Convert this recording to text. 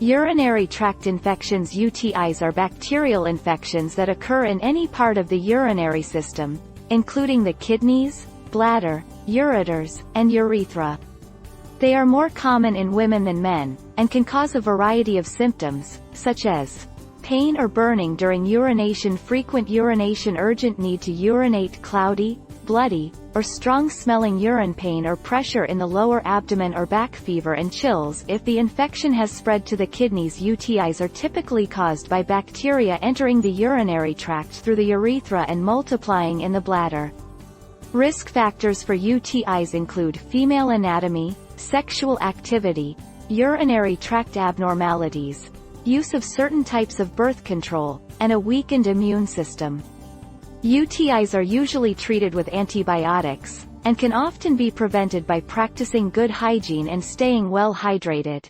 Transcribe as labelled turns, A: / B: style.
A: Urinary tract infections. UTIs are bacterial infections that occur in any part of the urinary system, including the kidneys, bladder, ureters, and urethra. They are more common in women than men, and can cause a variety of symptoms, such as pain or burning during urination, frequent urination, urgent need to urinate, cloudy, bloody, or strong-smelling urine, pain or pressure in the lower abdomen or back, fever and chills. If the infection has spread to the kidneys, UTIs are typically caused by bacteria entering the urinary tract through the urethra and multiplying in the bladder. Risk factors for UTIs include female anatomy, sexual activity, urinary tract abnormalities, use of certain types of birth control, and a weakened immune system. UTIs are usually treated with antibiotics, and can often be prevented by practicing good hygiene and staying well hydrated.